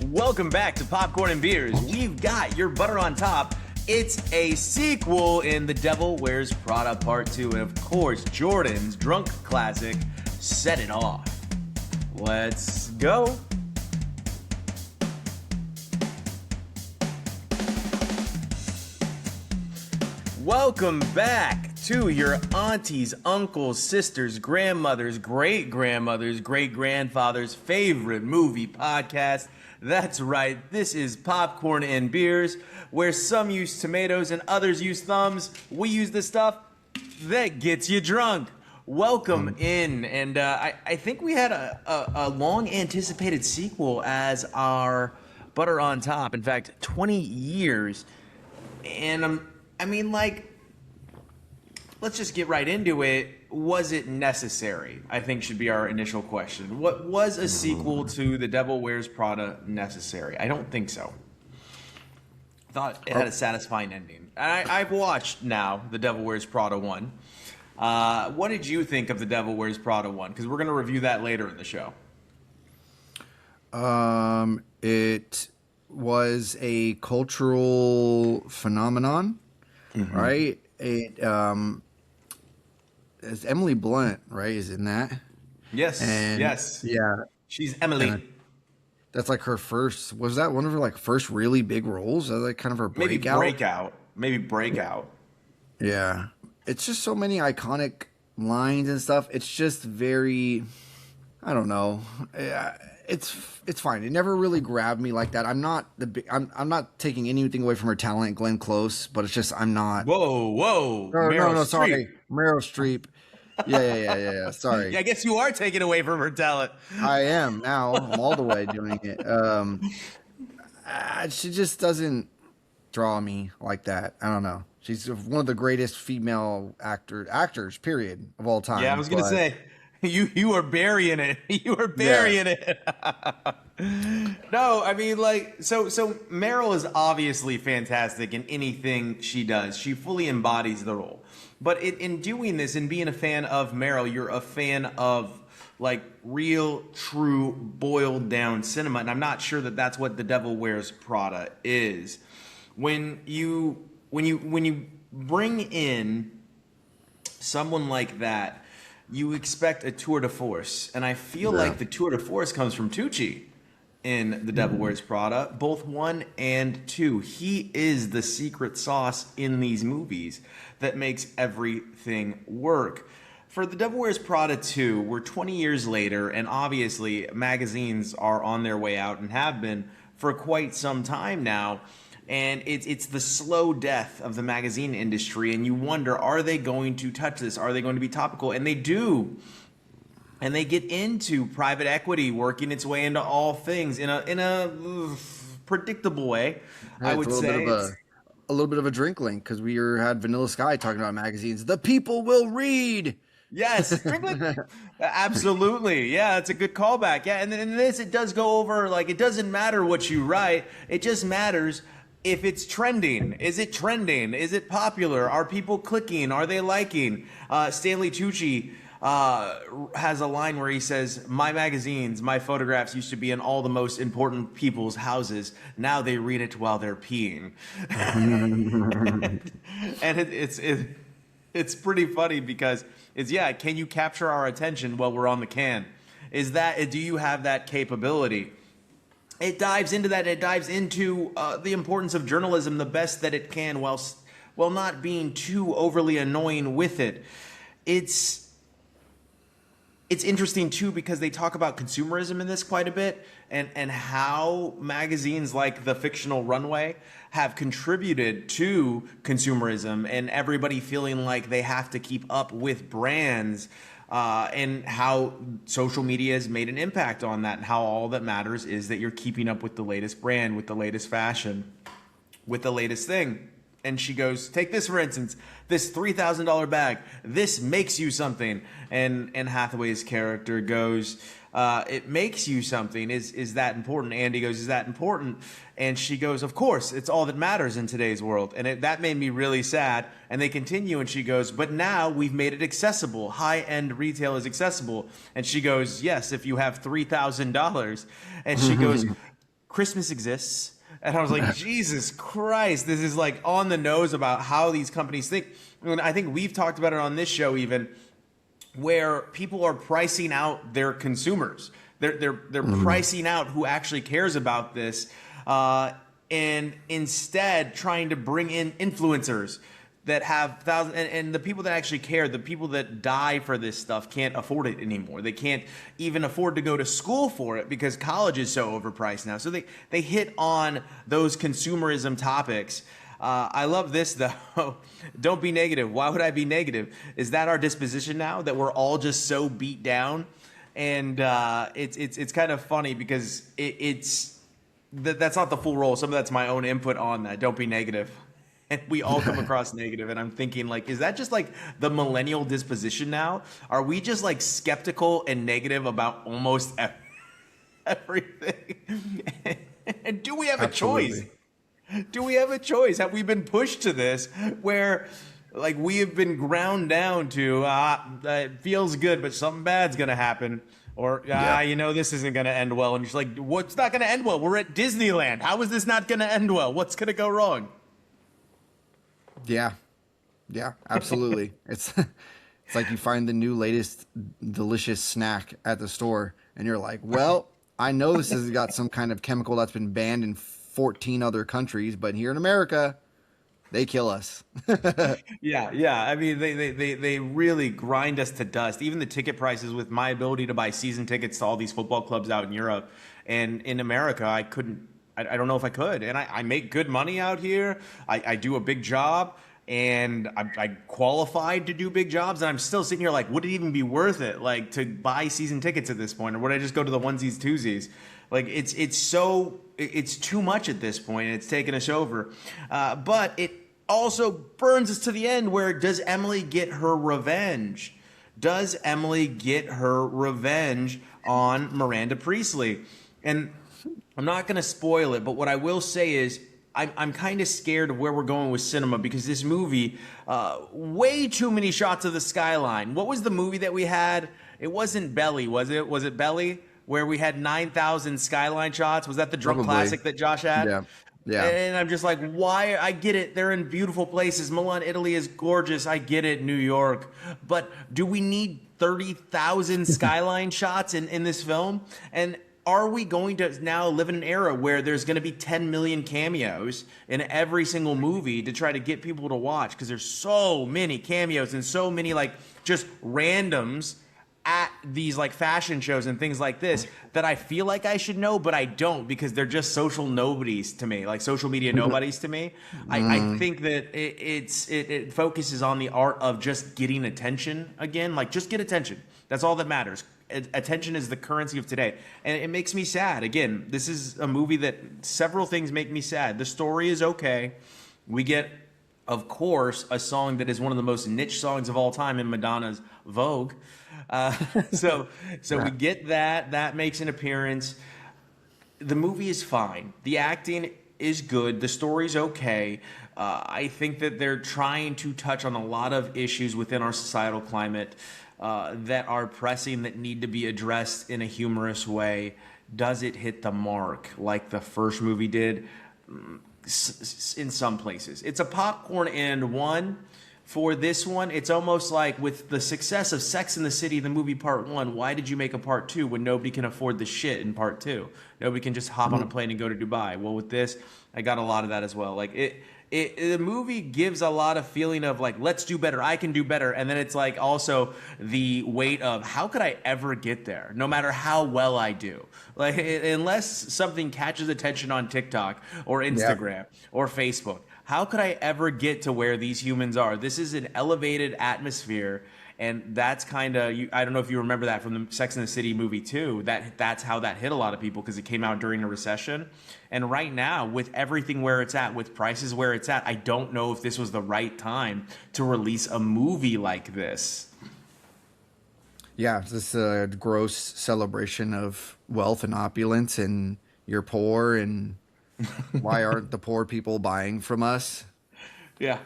Welcome back to Popcorn and Beers. We've got your butter on top. It's a sequel in The Devil Wears Prada Part 2, and of course, Jordan's drunk classic, Set It Off. Let's go. Welcome back to your aunties, uncles, sisters, grandmothers, great-grandmothers, great-grandfathers' favorite movie podcast. That's right, this is Popcorn and Beers, where some use tomatoes and others use thumbs. We use the stuff that gets you drunk. Welcome in, and I think we had a long-anticipated sequel as our butter on top. In fact, 20 years, and let's just get right into it. Was it necessary? I think should be our initial question. What was a sequel to The Devil Wears Prada necessary? I don't think so. I thought it had a satisfying ending. I've watched now The Devil Wears Prada 1. What did you think of The Devil Wears Prada 1? Because we're going to review that later in the show. It was a cultural phenomenon, right? It's Emily Blunt, right? Is in that? Yes. Yes. Yeah. She's Emily. And that's like her first. Was that one of her first really big roles? That like kind of her breakout. Maybe breakout. Yeah. It's just so many iconic lines and stuff. It's just very. I don't know. It's fine. It never really grabbed me like that. I'm not taking anything away from her talent, Glenn Close, but it's just I'm not. Whoa. No, sorry. Meryl Streep. Yeah. Sorry. Yeah, I guess you are taking away from her talent. I am now. I'm all the way doing it. She just doesn't draw me like that. I don't know. She's one of the greatest female actors, period, of all time. Yeah, I was gonna say. You are burying it. You are burying it. No, I mean, so Meryl is obviously fantastic in anything she does. She fully embodies the role. But in doing this and being a fan of Meryl, you're a fan of real, true, boiled down cinema. And I'm not sure that that's what The Devil Wears Prada is. When you bring in someone like that, you expect a tour de force, and I feel like the tour de force comes from Tucci in The Devil Wears Prada, both 1 and 2. He is the secret sauce in these movies that makes everything work. For The Devil Wears Prada 2, we're 20 years later, and obviously magazines are on their way out and have been for quite some time now. And it's the slow death of the magazine industry, and you wonder, are they going to touch this? Are they going to be topical? And they do. And they get into private equity working its way into all things in a predictable way, I would say. A little bit of a drink link, because we had Vanilla Sky talking about magazines. The people will read. Yes, absolutely. Yeah, it's a good callback. Yeah, and in this, it does go over, it doesn't matter what you write. It just matters if it's trending. Is it trending? Is it popular? Are people clicking? Are they liking? Stanley Tucci has a line where he says, "My magazines, my photographs used to be in all the most important people's houses. Now they read it while they're peeing." And it's pretty funny because can you capture our attention while we're on the can? Do you have that capability? It dives into that. It dives into the importance of journalism the best that it can, while not being too overly annoying with it. It's interesting too because they talk about consumerism in this quite a bit, and how magazines like The Fictional Runway have contributed to consumerism and everybody feeling like they have to keep up with brands. And how social media has made an impact on that, and how all that matters is that you're keeping up with the latest brand, with the latest fashion, with the latest thing. And she goes, take this for instance, this $3,000 bag, this makes you something. And Hathaway's character goes, it makes you something. Is that important? Andy goes, is that important? And she goes, of course, it's all that matters in today's world. And that made me really sad. And they continue, and she goes, but now we've made it accessible. High-end retail is accessible. And she goes, yes, if you have $3,000. And she goes, Christmas exists. And I was like, Jesus Christ, this is like on the nose about how these companies think. And I think we've talked about it on this show even, where people are pricing out their consumers. They're pricing out who actually cares about this, and instead trying to bring in influencers that have thousands, and the people that actually care, the people that die for this stuff, can't afford it anymore. They can't even afford to go to school for it because college is so overpriced now. So they hit on those consumerism topics. I love this, though. Don't be negative. Why would I be negative? Is that our disposition now, that we're all just so beat down? And it's kind of funny because that's not the full role. Some of that's my own input on that. Don't be negative. And we all come across negative, and I'm thinking, like, is that just like the millennial disposition now? Are we just like skeptical and negative about almost everything? And do we have a choice? Do we have a choice? Have we been pushed to this where, like, we have been ground down to, it feels good, but something bad's going to happen? Or, this isn't going to end well. And you're like, what's not going to end well? We're at Disneyland. How is this not going to end well? What's going to go wrong? Yeah, absolutely. It's like you find the new latest delicious snack at the store, and you're like, well, I know this has got some kind of chemical that's been banned in 14 other countries, but here in America, they kill us. Yeah. I mean, they really grind us to dust. Even the ticket prices, with my ability to buy season tickets to all these football clubs out in Europe and in America, I couldn't. I don't know if I could. And I make good money out here. I do a big job, and I qualified to do big jobs. And I'm still sitting here like, would it even be worth it, like, to buy season tickets at this point? Or would I just go to the onesies, twosies? Like, it's too much at this point, and it's taken us over. But it also burns us to the end, where does Emily get her revenge? Does Emily get her revenge on Miranda Priestley? And I'm not going to spoil it, but what I will say is I'm kind of scared of where we're going with cinema, because this movie, way too many shots of the skyline. What was the movie that we had? It wasn't Belly, was it? Was it Belly, where we had 9,000 skyline shots? Was that the drunk classic that Josh had? Yeah. And I'm just like, why? I get it. They're in beautiful places. Milan, Italy is gorgeous. I get it, New York. But do we need 30,000 skyline shots in this film? And are we going to now live in an era where there's going to be 10 million cameos in every single movie to try to get people to watch? Because there's so many cameos and so many, like, just randoms at these, like, fashion shows and things like this that I feel like I should know, but I don't, because they're just social nobodies to me, like social media nobodies to me. I think that it focuses on the art of just getting attention again. Like, just get attention. That's all that matters. Attention is the currency of today. And it makes me sad. Again, this is a movie that several things make me sad. The story is okay. We get, of course, a song that is one of the most niche songs of all time in Madonna's Vogue. So we get that. That makes an appearance. The movie is fine. The acting is good. The story's okay. I think that they're trying to touch on a lot of issues within our societal climate that are pressing, that need to be addressed in a humorous way. Does it hit the mark like the first movie did? In some places. It's a popcorn and one. For this one, it's almost like with the success of Sex and the City, the movie part one, why did you make a part two when nobody can afford the shit in part two? Nobody can just hop on a plane and go to Dubai. Well, with this, I got a lot of that as well. Like, the movie gives a lot of feeling of, like, let's do better, I can do better. And then it's like also the weight of, how could I ever get there, no matter how well I do? Like, unless something catches attention on TikTok or Instagram or Facebook, how could I ever get to where these humans are? This is an elevated atmosphere. And that's kind of, I don't know if you remember that from the Sex and the City movie too, that's how that hit a lot of people, because it came out during a recession. And right now, with everything where it's at, with prices where it's at, I don't know if this was the right time to release a movie like this. Yeah, it's this gross celebration of wealth and opulence, and you're poor, and why aren't the poor people buying from us? Yeah.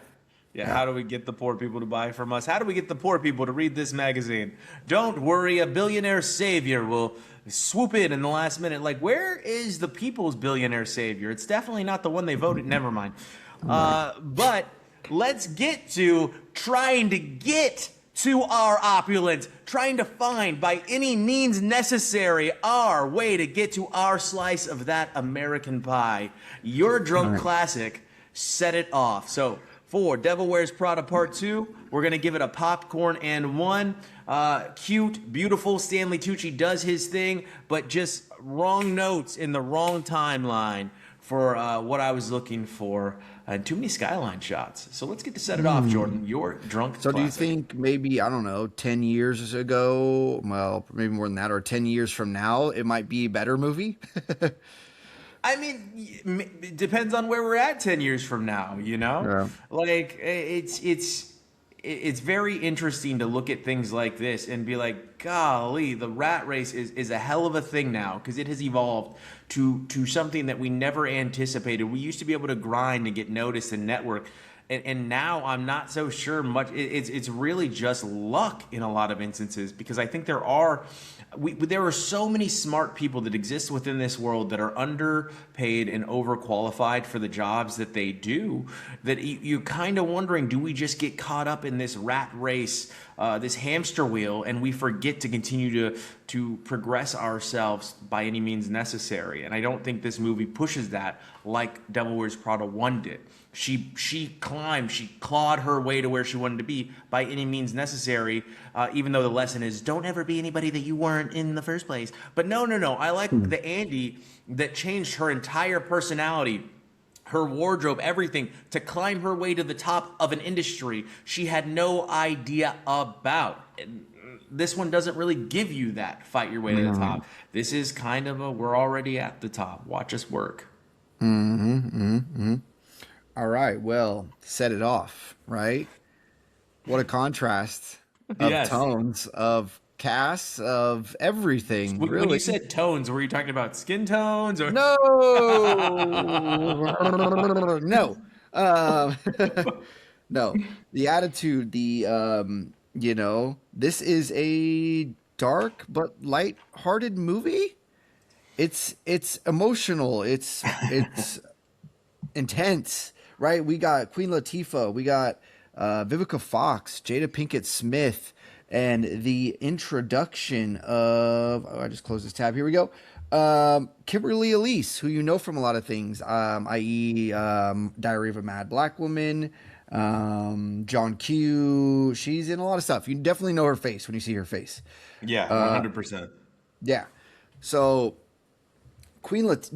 Yeah, Yeah. how do we get the poor people to buy from us? How do we get the poor people to read this magazine? Don't worry, a billionaire savior will swoop in the last minute. Like, where is the people's billionaire savior? It's definitely not the one they voted. Never mind. Right. But let's get to trying to get to our opulence, trying to find by any means necessary our way to get to our slice of that American pie. Your drunk Right. classic set it off. So for Devil Wears Prada Part 2, we're going to give it a popcorn and one. Cute, beautiful. Stanley Tucci does his thing, but just wrong notes in the wrong timeline for what I was looking for. Too many skyline shots. So let's get to set it off, Jordan. Your drunk So do you classic. think maybe, I don't know, 10 years ago, well, maybe more than that, or 10 years from now, it might be a better movie? I mean, it depends on where we're at 10 years from now, you know? Yeah. Like it's very interesting to look at things like this and be like, golly, the rat race is a hell of a thing now because it has evolved to something that we never anticipated. We used to be able to grind and get noticed and network. And now I'm not so sure much. It's really just luck in a lot of instances because I think there are so many smart people that exist within this world that are underpaid and overqualified for the jobs that they do that you're kind of wondering, do we just get caught up in this rat race, this hamster wheel, and we forget to continue to progress ourselves by any means necessary? And I don't think this movie pushes that like Devil Wears Prada 1 did. She climbed, she clawed her way to where she wanted to be by any means necessary, even though the lesson is don't ever be anybody that you weren't in the first place. But no. I like the Andy that changed her entire personality, her wardrobe, everything, to climb her way to the top of an industry she had no idea about. And this one doesn't really give you that fight your way to the top. This is kind of a we're already at the top. Watch us work. All right, well, set it off, right? What a contrast of Yes. tones, of casts, of everything, When you really. said tones, were you talking about skin tones or? No, no, um, no. The attitude, this is a dark but light-hearted movie. It's emotional. It's intense, right? We got Queen Latifah, we got Vivica Fox, Jada Pinkett Smith, and the introduction of I just closed this tab. Here we go. Kimberly Elise, who you know from a lot of things, i.e., Diary of a Mad Black Woman, John Q. She's in a lot of stuff. You definitely know her face when you see her face. Yeah, 100%. Yeah. So came out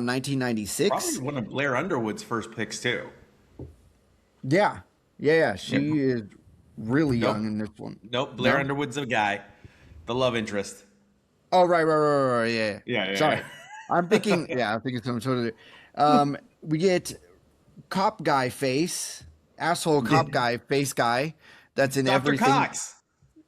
in 1996. Probably one of Blair Underwood's first picks too. Yeah. Yeah. She is really Nope. young in this one. Nope, Blair No? Underwood's a guy, the love interest. Oh, right. Yeah. Yeah. Sorry. I'm thinking some sort we get cop guy face, asshole cop guy face guy that's in Dr. everything. Cox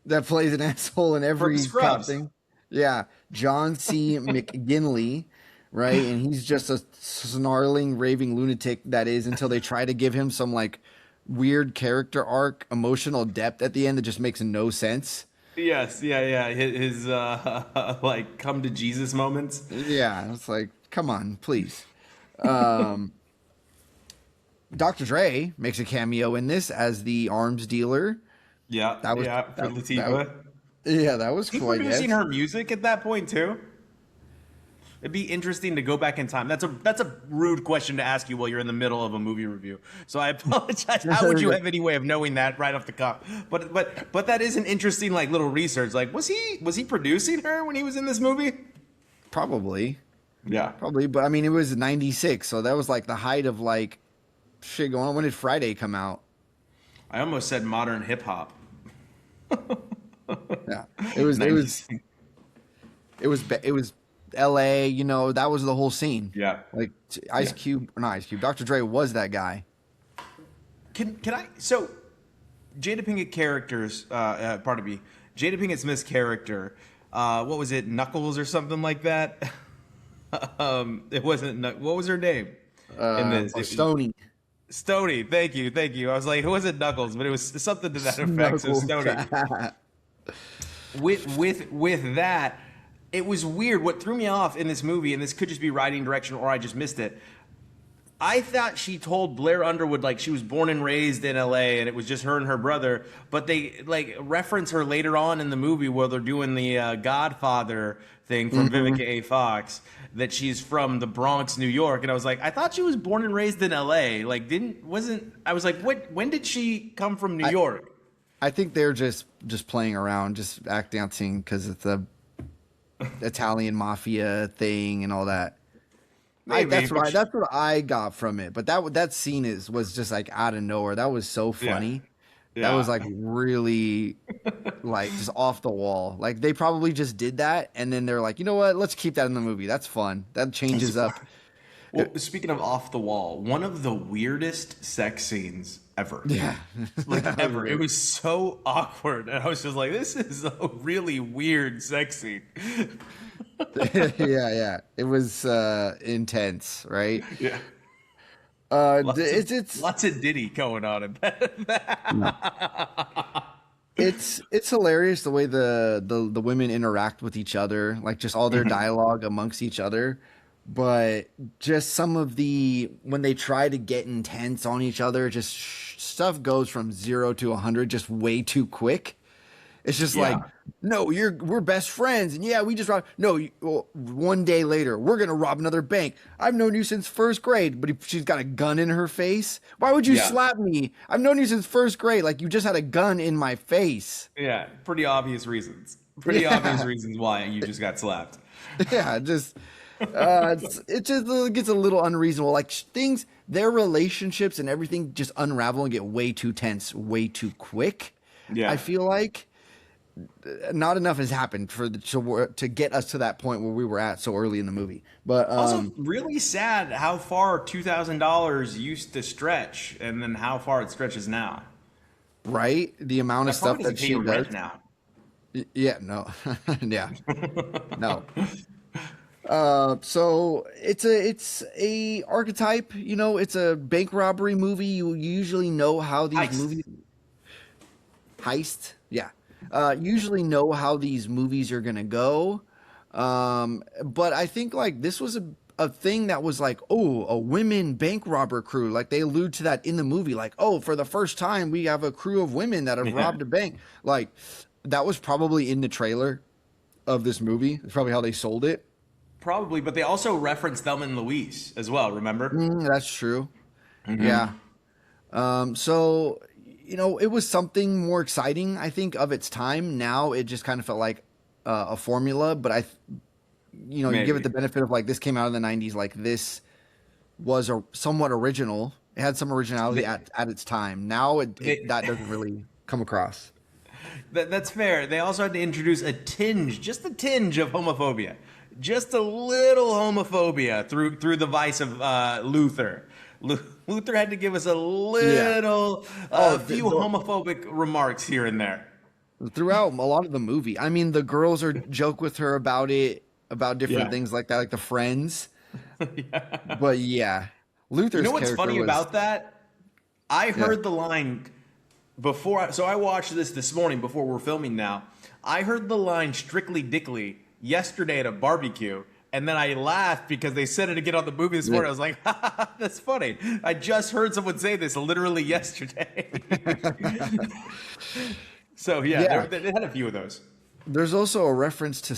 That plays an asshole in from every cop Scrubs. thing. Yeah. John C. McGinley, right? And he's just a snarling, raving lunatic that is until they try to give him some like weird character arc, emotional depth at the end that just makes no sense. Yes, yeah. His like come to Jesus moments. Yeah, it's like, come on, please. Dr. Dre makes a cameo in this as the arms dealer. Yeah, That was for that, Latifah. that was He cool, I guess. producing her music at that point too. It'd be interesting to go back in time. That's a rude question to ask you while you're in the middle of a movie review. So I apologize. How would you have any way of knowing that right off the cuff? But that is an interesting like little research. Like was he producing her when he was in this movie? Probably, Yeah. but I mean, it was 96, so that was like the height of like shit going on. When did Friday come out? I almost said modern hip hop. Yeah, it was L.A. You know, that was the whole scene. Yeah. Like Ice Cube, or not Ice Cube. Dr. Dre was that guy. Can I? So, Jada Pinkett characters, pardon me, Jada Pinkett Smith's character, what was it, Knuckles or something like that? It wasn't. What was her name in this? Stony. Stony. Thank you, thank you. I was like, it wasn't Knuckles, but it was something to that effect. So Snuggles. Stony. With that, it was weird. What threw me off in this movie, and this could just be writing direction or I just missed it. I thought she told Blair Underwood like she was born and raised in LA and it was just her and her brother, but they like reference her later on in the movie where they're doing the Godfather thing from Vivica A. Fox that she's from the Bronx, New York, and I was like, I thought she was born and raised in LA. Like I was like, when did she come from New York? I think they're just playing around, just act dancing because it's a Italian mafia thing and all that. That's what I got from it. But that scene was just like out of nowhere. That was so funny. Yeah. That was like really like just off the wall. Like they probably just did that and then they're like, you know what? Let's keep that in the movie. That's fun. That changes up. Well, speaking of off the wall, one of the weirdest sex scenes ever. Yeah. Like ever. It was so awkward. And I was just like, this is a really weird sex scene. yeah. It was intense, right? Yeah. Lots of Diddy going on in that. It's hilarious the way the women interact with each other, like just all their dialogue amongst each other. But just some of when they try to get intense on each other, just stuff goes from 0 to 100 just way too quick. It's just like, no, we're best friends, and yeah, we just robbed. No, one day later, we're gonna rob another bank. I've known you since first grade, but she's got a gun in her face. Why would you slap me? I've known you since first grade. Like you just had a gun in my face. Yeah, pretty obvious reasons. Obvious reasons why you just got slapped. Yeah, just it just gets a little unreasonable. Like their relationships and everything just unravel and get way too tense, way too quick. Yeah, I feel like not enough has happened to get us to that point where we were at so early in the movie. But also really sad how far $2,000 used to stretch, and then how far it stretches now. Right, the amount of stuff that she does now. Yeah, no, yeah, no. So it's a archetype. You know, it's a bank robbery movie. You usually know how these movies heist. Yeah. Usually know how these movies are gonna go, but I think like this was a thing that was like, oh, a women bank robber crew. Like they allude to that in the movie, like, oh, for the first time we have a crew of women that have robbed a bank. Like that was probably in the trailer of this movie. It's probably how they sold it. Probably, but they also referenced Thelma and Louise as well. Remember? That's true. Yeah. So. You know, it was something more exciting, I think, of its time. Now it just kind of felt like a formula, but you give it the benefit of like this came out in the 90s, like this was somewhat original. It had some originality at its time. Now that doesn't really come across. That's fair. They also had to introduce just a tinge of homophobia. Just a little homophobia through the vice of Luther. Luther had to give us a little, few homophobic remarks here and there. Throughout a lot of the movie. I mean, the girls joke with her about it, about different things like that, like the friends. But yeah, Luther's. You know what's funny about that? I heard the line before. So I watched this morning before we're filming now. I heard the line "Strictly Dickly" yesterday at a barbecue. And then I laughed because they said it again on the movie this morning. I was like, that's funny. I just heard someone say this literally yesterday. So, they had a few of those. There's also a reference to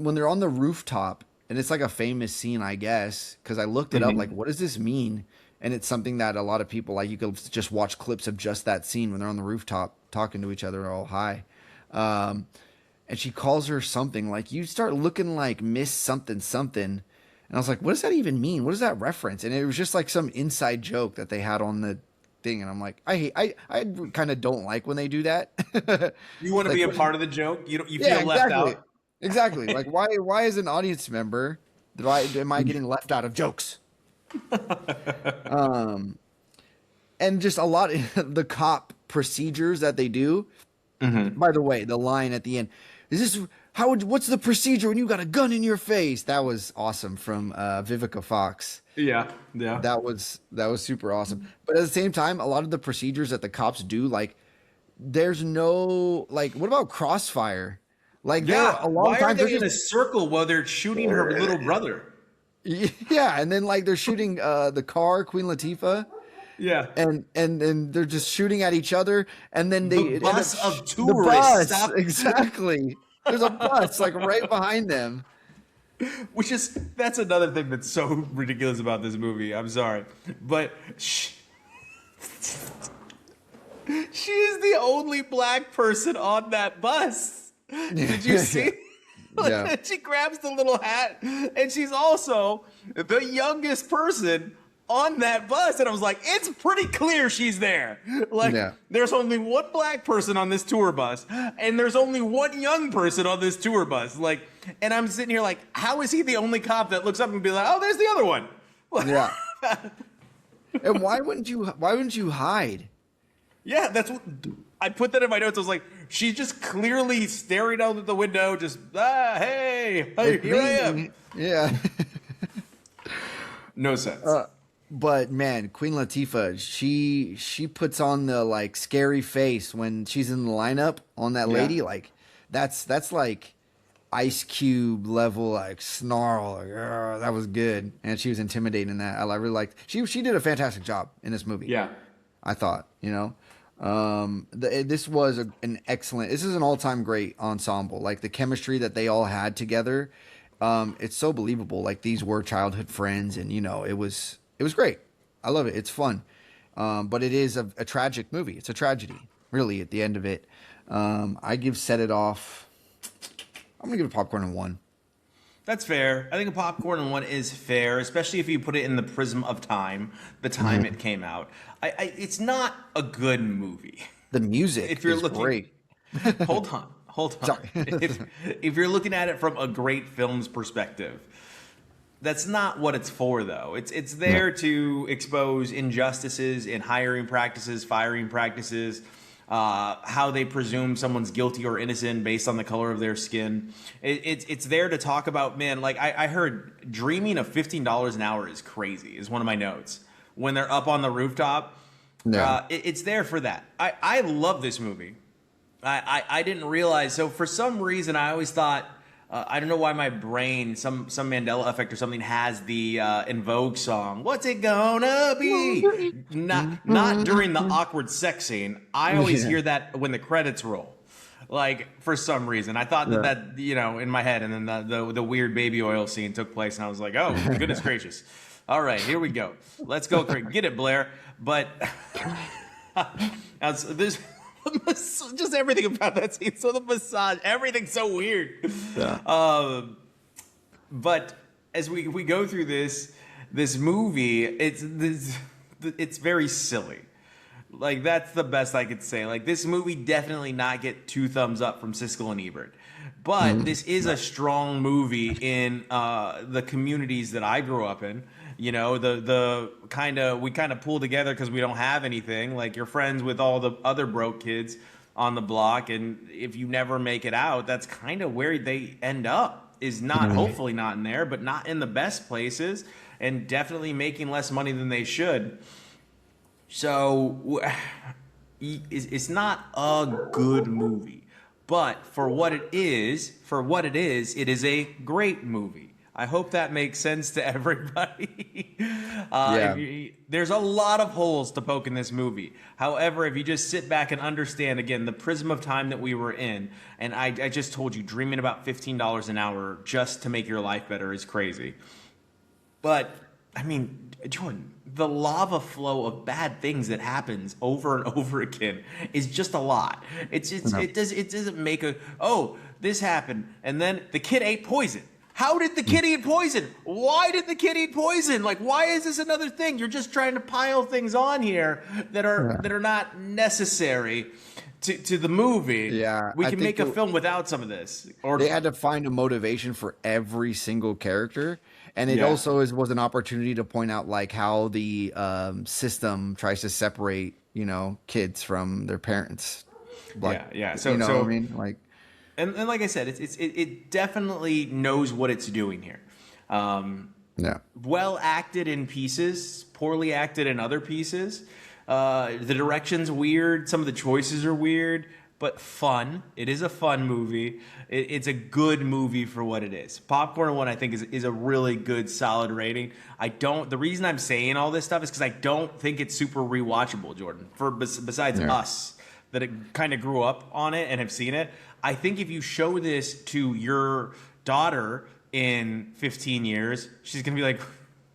when they're on the rooftop, and it's like a famous scene, I guess, because I looked it up, like, what does this mean? And it's something that a lot of people, like, you could just watch clips of just that scene when they're on the rooftop talking to each other all high. And she calls her something like, you start looking like Miss something something. And I was like, what does that even mean? What is that reference? And it was just like some inside joke that they had on the thing. And I'm like, I kind of don't like when they do that. You want to be a part of the joke? You feel left out? Exactly. Like why as an audience member am I getting left out of jokes? And just a lot of the cop procedures that they do. By the way, the line at the end, is this what's the procedure when you got a gun in your face? That was awesome from Vivica Fox. Yeah, yeah. That was super awesome. But at the same time, a lot of the procedures that the cops do, like there's no like what about Crossfire? Like there Yeah. a lot of Why are times they're they in just a circle while they're shooting her little brother? yeah, and then like they're shooting the car, Queen Latifah, Yeah. and they're just shooting at each other, and then The they end up bus of the tourists bus stop, exactly. There's a bus like right behind them. which is that's another thing that's so ridiculous about this movie. I'm sorry, but she is the only black person on that bus. Did you see? Yeah. She grabs the little hat, and she's also the youngest person on that bus. And I was like, it's pretty clear she's there. Like, Yeah. there's only one black person on this tour bus, and there's only one young person on this tour bus. Like, and I'm sitting here like, how is he the only cop that looks up and be like, oh, there's the other one? Yeah. And why wouldn't you hide? Yeah, that's what I put that in my notes. I was like, she's just clearly staring out the window, just hey, here I am. Yeah. No sense. But man, Queen Latifah, she puts on the like scary face when she's in the lineup on that lady. Yeah. Like that's like Ice Cube level like snarl. Like, that was good, and she was intimidating in that. I really liked. She did a fantastic job in this movie. Yeah. I thought, this was an excellent. This is an all-time great ensemble. Like the chemistry that they all had together, it's so believable. Like these were childhood friends, and it was great. I love it. It's fun, but it is a tragic movie. It's a tragedy, really. At the end of it, I give Set It Off. I'm gonna give it popcorn in 1. That's fair. I think a popcorn in 1 is fair, especially if you put it in the prism of time, the time it came out. It's not a good movie. The music If you're is looking, great. hold on. Sorry. If you're looking at it from a great film's perspective, that's not what it's for, though. It's there to expose injustices in hiring practices, firing practices, how they presume someone's guilty or innocent based on the color of their skin. It's there to talk about, man, like I heard dreaming of $15 an hour is crazy, is one of my notes. When they're up on the rooftop, Yeah. it's there for that. I love this movie. I didn't realize. So for some reason, I always thought, I don't know why my brain, some Mandela effect or something, has the In Vogue song. What's it gonna be? Not during the awkward sex scene. I always hear that when the credits roll. Like for some reason, I thought that in my head, and then the weird baby oil scene took place, and I was like, oh goodness gracious. All right, here we go. Let's go. Get it, Blair. But there's just everything about that scene. So the massage, everything's so weird. Yeah. But as we go through this movie, it's very silly. Like that's the best I could say. Like this movie definitely not get 2 thumbs up from Siskel and Ebert. But this is a strong movie in the communities that I grew up in. We kind of pull together because we don't have anything. Like you're friends with all the other broke kids on the block, and if you never make it out, that's kind of where they end up. Is not hopefully not in there, but not in the best places, and definitely making less money than they should. So it's not a good movie, but for what it is, it is a great movie. I hope that makes sense to everybody. There's a lot of holes to poke in this movie. However, if you just sit back and understand, again, the prism of time that we were in, and I just told you, dreaming about $15 an hour just to make your life better is crazy. But, I mean, Jordan, the lava flow of bad things that happens over and over again is just a lot. It doesn't make this happened, and then the kid ate poison. How did the kid eat poison? Why did the kid eat poison? Like, why is this another thing? You're just trying to pile things on here that are not necessary to the movie. Yeah, we can make a film without some of this. Or They had to find a motivation for every single character, and it also was an opportunity to point out like how the system tries to separate kids from their parents. Like, Yeah. you know what I mean? Like, and like I said, it definitely knows what it's doing here. yeah. Well acted in pieces, poorly acted in other pieces. The direction's weird. Some of the choices are weird, but fun. It is a fun movie. It's a good movie for what it is. Popcorn One, I think, is a really good, solid rating. The reason I'm saying all this stuff is because I don't think it's super rewatchable, Jordan. Besides us that kind of grew up on it and have seen it, I think if you show this to your daughter in 15 years, she's gonna be like,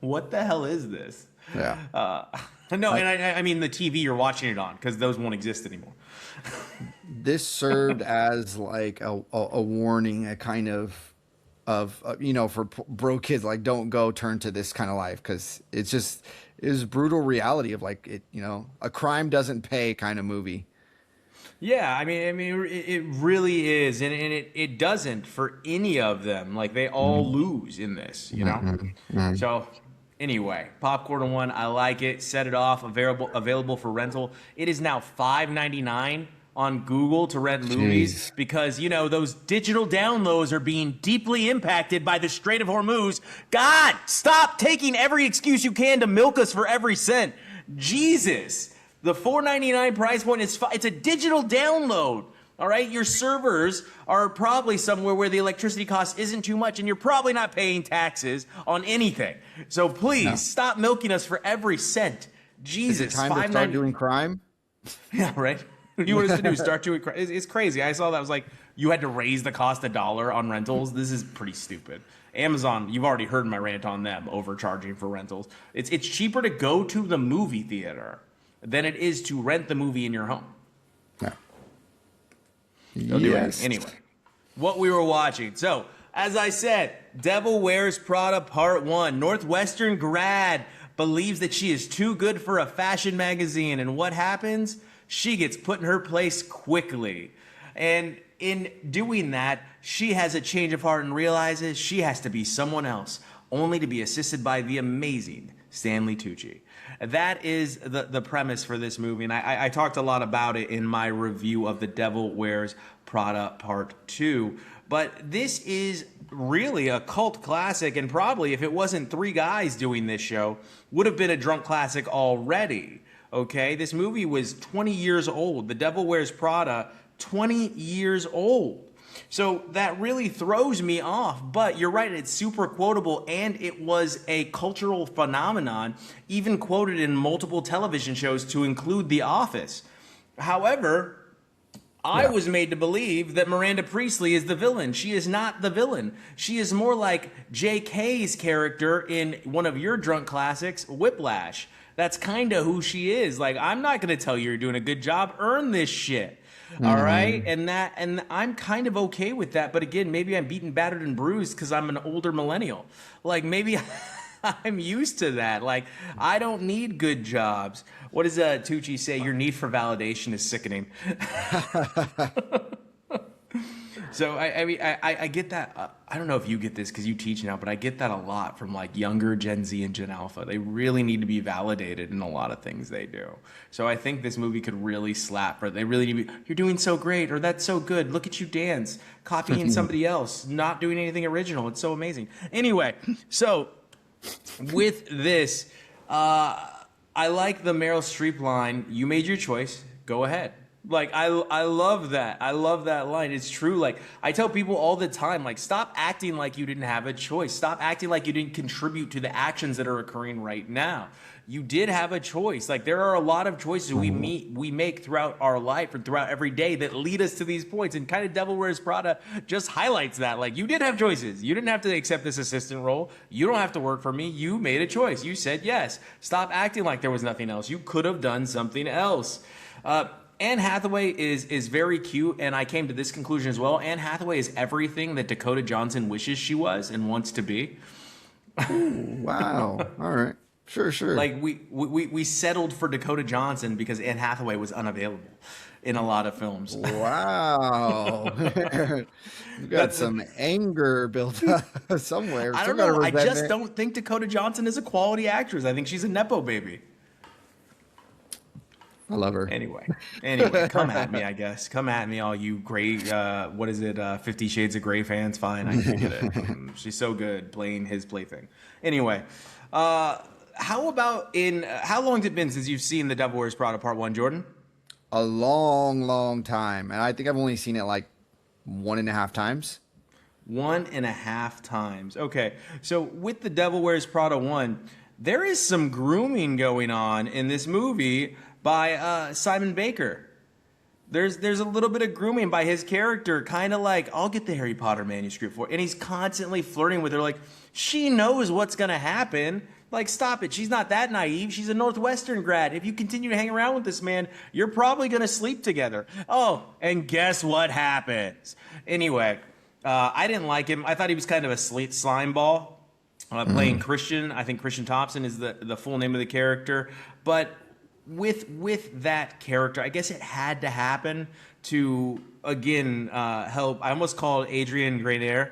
"What the hell is this?" Yeah. No, and I mean the TV you're watching it on, because those won't exist anymore. This served as like a warning, a kind of you know, for bro kids, like, don't go turn to this kind of life, because it is brutal reality of, like, it, you know, a crime doesn't pay kind of movie. Yeah, I mean, it really is, and it doesn't for any of them. Like, they all lose in this, you know. So, anyway, Popcorn One, I like it. Set it off, available for rental. It is now $5.99 on Google to rent movies, because, you know, those digital downloads are being deeply impacted by the Strait of Hormuz. God, stop taking every excuse you can to milk us for every cent. Jesus. The $4.99 price point it's a digital download. All right, your servers are probably somewhere where the electricity cost isn't too much, and you're probably not paying taxes on anything. So please stop milking us for every cent. Jesus, is it time to start doing crime? Yeah, right. You want us to do start doing crime? It's crazy. I saw that. I was like, you had to raise the cost $1 on rentals. This is pretty stupid. Amazon, you've already heard my rant on them overcharging for rentals. It's cheaper to go to the movie theater than it is to rent the movie in your home. Yeah. Yes. Anyway, what we were watching. So, as I said, Devil Wears Prada Part 1. Northwestern grad believes that she is too good for a fashion magazine. And what happens? She gets put in her place quickly. And in doing that, she has a change of heart and realizes she has to be someone else, only to be assisted by the amazing Stanley Tucci. That is the premise for this movie, and I talked a lot about it in my review of The Devil Wears Prada Part 2. But this is really a cult classic, and probably if it wasn't three guys doing this show, would have been a drunk classic already. Okay, this movie was 20 years old. The Devil Wears Prada, 20 years old. So that really throws me off, but you're right, it's super quotable, and it was a cultural phenomenon, even quoted in multiple television shows to include The Office. However, I was made to believe that Miranda Priestley is the villain. She is not the villain. She is more like J.K.'s character in one of your drunk classics, Whiplash. That's kind of who she is. Like, I'm not going to tell you you're doing a good job. Earn this shit. All right, and I'm kind of okay with that. But again, maybe I'm beaten, battered, and bruised because I'm an older millennial. Like, maybe I'm used to that. Like, I don't need good jobs. What does Tucci say? Your need for validation is sickening. So I mean, I get that. I don't know if you get this because you teach now, but I get that a lot from like younger Gen Z and Gen Alpha. They really need to be validated in a lot of things they do. So I think this movie could really slap. Or they really need to be, you're doing so great, or that's so good. Look at you dance, copying somebody else, not doing anything original. It's so amazing. Anyway, so with this, I like the Meryl Streep line. You made your choice. Go ahead. Like, I love that. I love that line. It's true. Like, I tell people all the time, like, stop acting like you didn't have a choice. Stop acting like you didn't contribute to the actions that are occurring right now. You did have a choice. Like, there are a lot of choices we make throughout our life and throughout every day that lead us to these points. And kind of Devil Wears Prada just highlights that. Like, you did have choices. You didn't have to accept this assistant role. You don't have to work for me. You made a choice. You said yes. Stop acting like there was nothing else. You could have done something else. Anne Hathaway is very cute, and I came to this conclusion as well. Anne Hathaway is everything that Dakota Johnson wishes she was and wants to be. Ooh, wow. All right. Sure. Like, we settled for Dakota Johnson because Anne Hathaway was unavailable in a lot of films. Wow. You've got some anger built up somewhere. I don't know. I just don't think Dakota Johnson is a quality actress. I think she's a Nepo baby. I love her. Anyway, come at me, I guess. Come at me, all you gray, what is it, 50 Shades of Grey fans. Fine, I get it. She's so good playing his plaything. Anyway, how about how long has it been since you've seen The Devil Wears Prada Part 1, Jordan? A long, long time, and I think I've only seen it like 1.5 times. 1.5 times. Okay, so with The Devil Wears Prada 1, there is some grooming going on in this movie by Simon Baker. There's a little bit of grooming by his character, kind of like, I'll get the Harry Potter manuscript for it. And he's constantly flirting with her, like, she knows what's going to happen. Like, stop it. She's not that naive. She's a Northwestern grad. If you continue to hang around with this man, you're probably going to sleep together. Oh, and guess what happens? Anyway, I didn't like him. I thought he was kind of a slime ball. Playing Christian. I think Christian Thompson is the full name of the character. But with that character, I guess it had to happen to, again, help. I almost called Adrian Grenier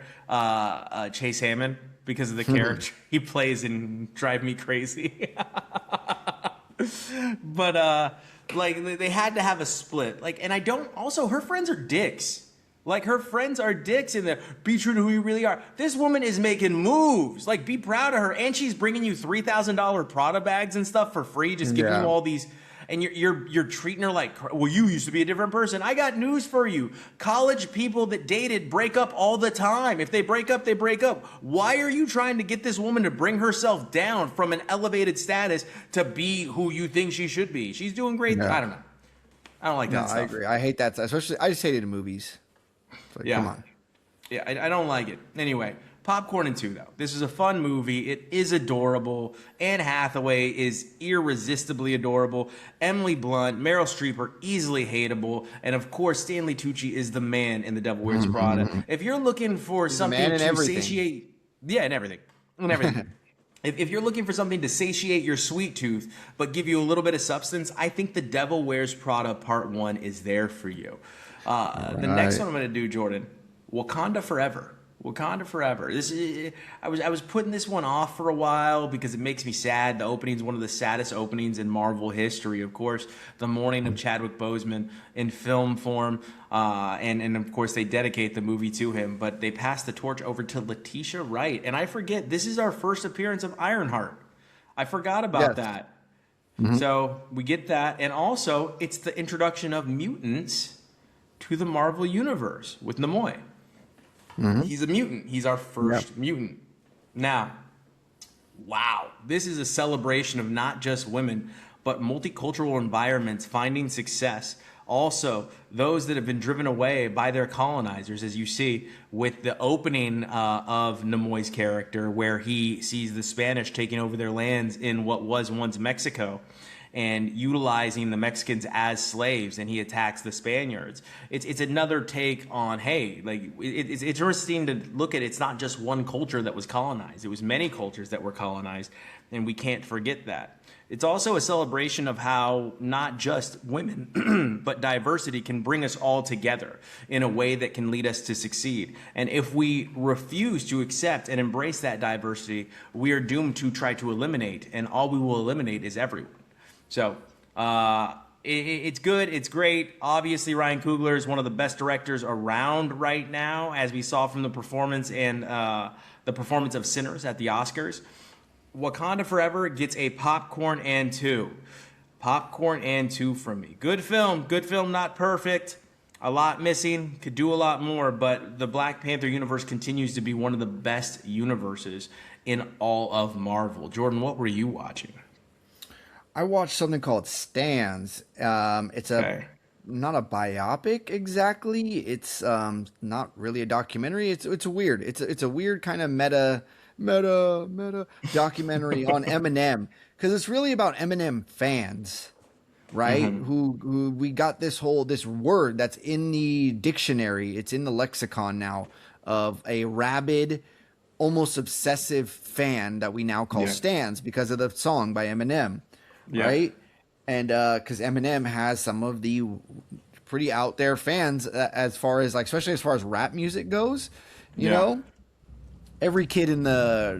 Chase Hammond because of the character he plays in Drive Me Crazy. But like, they had to have a split. Like, and I don't. Also, her friends are dicks. Like, her friends are dicks in there. Be true to who you really are. This woman is making moves. Like, be proud of her. And she's bringing you $3,000 Prada bags and stuff for free, just giving you all these. And you're treating her like, well, you used to be a different person. I got news for you. College people that dated break up all the time. If they break up, they break up. Why are you trying to get this woman to bring herself down from an elevated status to be who you think she should be? She's doing great. Yeah. I don't know. I don't like that stuff. I agree. I hate that. Especially, I just hate it in movies. Like, Yeah. come on. Yeah, I don't like it. Anyway, Popcorn and 2, though. This is a fun movie. It is adorable. Anne Hathaway is irresistibly adorable. Emily Blunt, Meryl Streep are easily hateable. And, of course, Stanley Tucci is the man in The Devil Wears Prada. If you're looking for something to satiate... Yeah, and everything. And everything. If you're looking for something to satiate your sweet tooth, but give you a little bit of substance, I think The Devil Wears Prada Part 1 is there for you. The next one I'm going to do, Jordan, Wakanda Forever. Wakanda Forever. I was putting this one off for a while because it makes me sad. The opening is one of the saddest openings in Marvel history. Of course, the mourning of Chadwick Boseman in film form, and of course they dedicate the movie to him. But they pass the torch over to Letitia Wright, and I forget this is our first appearance of Ironheart. I forgot about that. So we get that, and also it's the introduction of mutants to the Marvel Universe with Nimoy. He's a mutant. He's our first mutant. Now, wow, this is a celebration of not just women, but multicultural environments finding success. Also, those that have been driven away by their colonizers, as you see with the opening of Nimoy's character, where he sees the Spanish taking over their lands in what was once Mexico, and utilizing the Mexicans as slaves, and he attacks the Spaniards. It's another take on, hey, like it's interesting to look at. It's not just one culture that was colonized; it was many cultures that were colonized, and we can't forget that. It's also a celebration of how not just women, but diversity can bring us all together in a way that can lead us to succeed. And if we refuse to accept and embrace that diversity, we are doomed to try to eliminate, and all we will eliminate is everyone. So it's good. It's great. Obviously, Ryan Coogler is one of the best directors around right now, as we saw from the performance and the performance of Sinners at the Oscars. Wakanda Forever gets a popcorn and 2. Popcorn and 2 from me. Good film, not perfect. A lot missing, could do a lot more, but the Black Panther universe continues to be one of the best universes in all of Marvel. Jordan, what were you watching? I watched something called Stands. It's not a biopic exactly. It's not really a documentary. It's weird. It's a weird kind of meta documentary on Eminem, because it's really about Eminem fans, right? Who we got this word that's in the dictionary. It's in the lexicon now of a rabid, almost obsessive fan that we now call stans because of the song by Eminem. Right? And because Eminem has some of the pretty out there fans as far as, like, especially as far as rap music goes, you know, every kid in the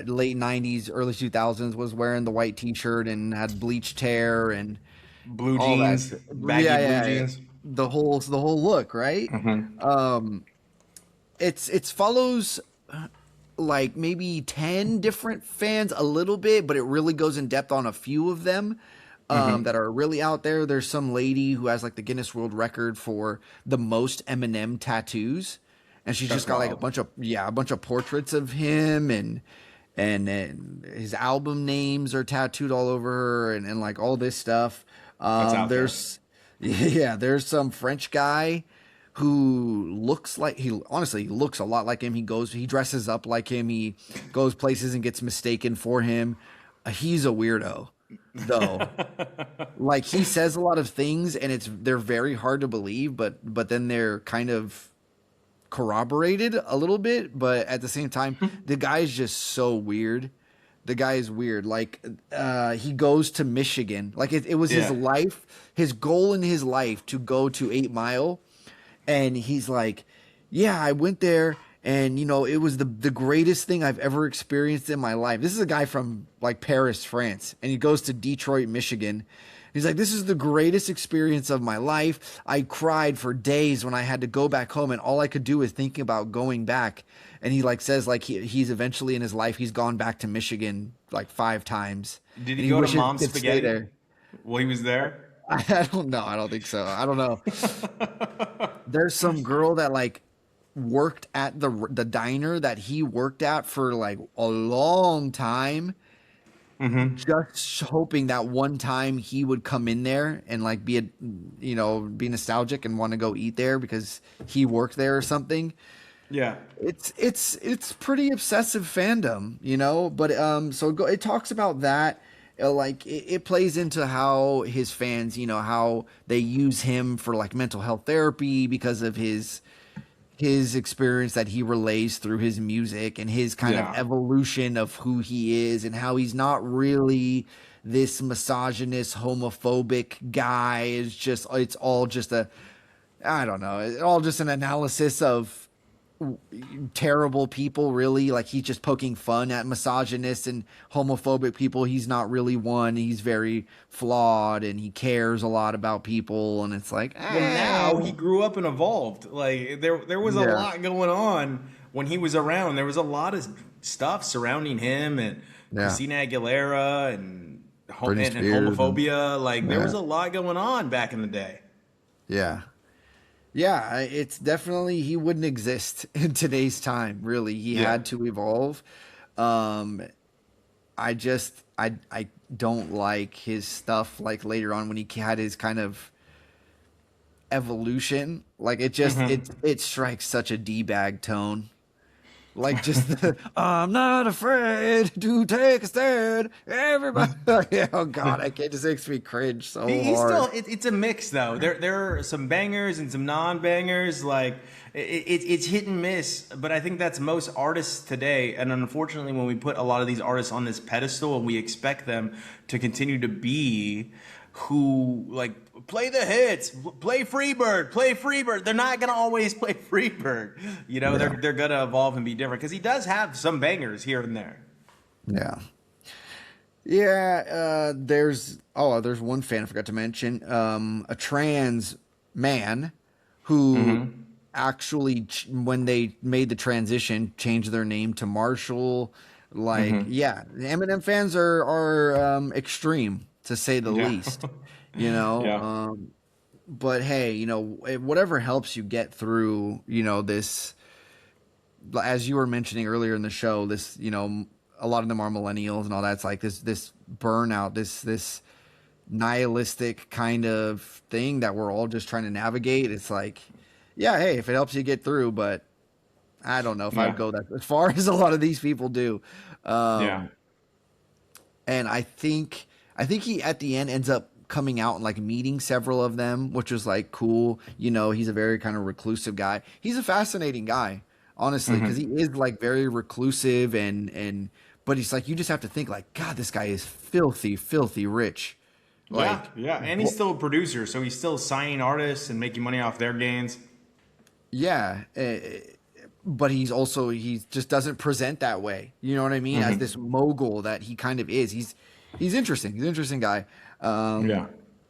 late 90s, early 2000s was wearing the white t-shirt and had bleached hair, and Blue all that. jeans, baggy blue Yeah. jeans. The whole look, right? Um, it's follows like maybe 10 different fans a little bit, but it really goes in depth on a few of them that are really out there. There's some lady who has like the Guinness World Record for the most Eminem tattoos, and she's That's just got like wild. a bunch of portraits of him, and his album names are tattooed all over her, and like all this stuff. That's out there. There's yeah, there's some French guy who looks like he honestly he looks a lot like him. He dresses up like him. He goes places and gets mistaken for him. He's a weirdo though. Like he says a lot of things and they're very hard to believe, but then they're kind of corroborated a little bit, but at the same time the guy's just so weird. The guy is weird. Like he goes to Michigan. Like it was his Yeah. life, his goal in his life to go to 8 Mile. And he's like, yeah, I went there and it was the greatest thing I've ever experienced in my life. This is a guy from like Paris, France, and he goes to Detroit, Michigan. He's like, this is the greatest experience of my life. I cried for days when I had to go back home, and all I could do is think about going back. And he like says like he's eventually in his life he's gone back to Michigan like 5 times. Did And he go to wishes Mom's he could stay Spaghetti there. while he was there? I don't know. I don't think so. I don't know. There's some girl that like worked at the diner that he worked at for like a long time, just hoping that one time he would come in there and like be nostalgic and want to go eat there because he worked there or something. Yeah. It's pretty obsessive fandom, but it talks about that. Like it plays into how his fans, how they use him for like mental health therapy because of his experience that he relays through his music and his kind of Yeah. evolution of who he is and how he's not really this misogynist, homophobic guy. It's all just I don't know, it's all just an analysis of terrible people, really. Like he's just poking fun at misogynists and homophobic people. He's not really one. He's very flawed and he cares a lot about people, and it's like Well, now he grew up and evolved. Like there was a Yeah. lot going on when he was around. There was a lot of stuff surrounding him and Yeah. Christina Aguilera and Britney and Spears homophobia. Like there Yeah. was a lot going on back in the day. Yeah. Yeah, it's definitely he wouldn't exist in today's time, really. He Yeah. had to evolve. Um I don't like his stuff like later on when he had his kind of evolution. Like it strikes such a D-bag tone. Like just I'm not afraid to take a stand. Everybody, oh god, it just makes me cringe so He's hard. still it's a mix though. There are some bangers and some non-bangers. Like it's hit and miss. But I think that's most artists today. And unfortunately, when we put a lot of these artists on this pedestal and we expect them to continue to be who like play the hits, play Freebird. They're not gonna always play Freebird. They're gonna evolve and be different because he does have some bangers here and there. Yeah. Yeah, there's one fan I forgot to mention, a trans man who actually when they made the transition changed their name to Marshall. Like, yeah, Eminem fans are extreme to say the Yeah. least, Yeah. but hey, whatever helps you get through, this, as you were mentioning earlier in the show, this, a lot of them are millennials and all that. It's like this burnout, this nihilistic kind of thing that we're all just trying to navigate. It's like, yeah, hey, if it helps you get through, but I don't know if Yeah. I'd go that as far as a lot of these people do. Yeah. And I think he at the end ends up coming out and like meeting several of them, which was like cool. He's a very kind of reclusive guy. He's a fascinating guy, honestly, because he is like very reclusive but he's like, you just have to think like, God, this guy is filthy, filthy rich. Like, Yeah. And he's still a producer, so he's still signing artists and making money off their gains. yeah. But he just doesn't present that way. You know what I mean? As this mogul that he kind of is. He's interesting. He's an interesting guy. Yeah.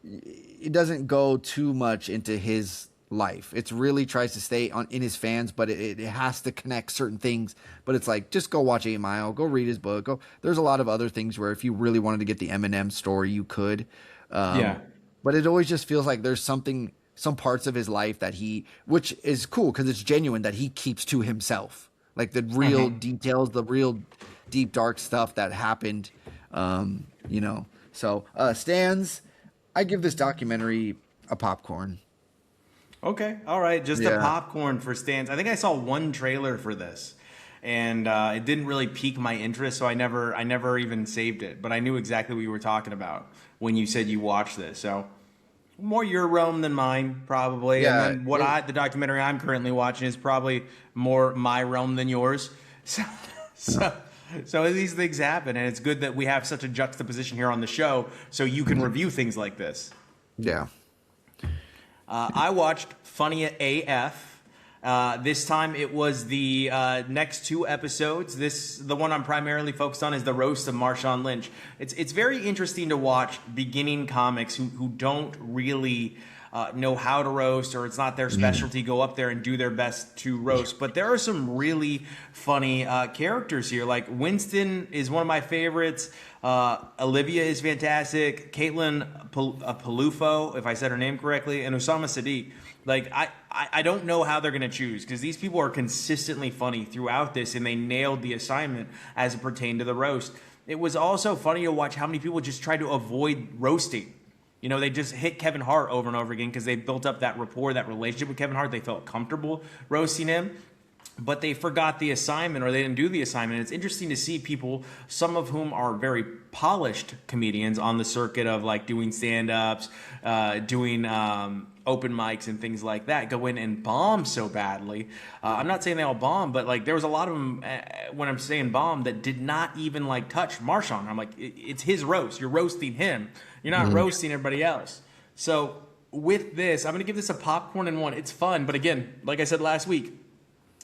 it doesn't go too much into his life. It's really tries to stay on in his fans, but it has to connect certain things. But it's like, just go watch 8 Mile, go read his book. Go. There's a lot of other things where if you really wanted to get the Eminem story, you could. Yeah. But it always just feels like there's some parts of his life that which is cool because it's genuine, that he keeps to himself. Like the real details, the real deep, dark stuff that happened, you know. So, Stans, I give this documentary a popcorn. Okay, all right, just a Yeah. popcorn for Stans. I think I saw one trailer for this, and it didn't really pique my interest, so I never even saved it. But I knew exactly what you were talking about when you said you watched this. So more your realm than mine, probably. Yeah, And then the documentary I'm currently watching is probably more my realm than yours. So, so, so these things happen, and it's good that we have such a juxtaposition here on the show, so you can review things like this. Yeah. I watched Funny AF. This time it was the next 2 episodes. The one I'm primarily focused on is the roast of Marshawn Lynch. It's very interesting to watch beginning comics who don't really know how to roast, or it's not their specialty, go up there and do their best to roast. But there are some really funny characters here. Like Winston is one of my favorites. Olivia is fantastic. Caitlin Palufo, if I said her name correctly, and Osama Sadiq. Like, I don't know how they're going to choose, because these people are consistently funny throughout this, and they nailed the assignment as it pertained to the roast. It was also funny to watch how many people just tried to avoid roasting. You know, they just hit Kevin Hart over and over again because they built up that rapport, that relationship with Kevin Hart. They felt comfortable roasting him, but they forgot the assignment, or they didn't do the assignment. It's interesting to see people, some of whom are very polished comedians on the circuit of like doing stand-ups, doing open mics and things like that, go in and bomb so badly. I'm not saying they all bomb, but like there was a lot of them, when I'm saying bomb, that did not even like touch Marshawn. I'm like, it's his roast. You're roasting him. You're not roasting everybody else. So with this, I'm going to give this a popcorn and one. It's fun, but again, like I said last week,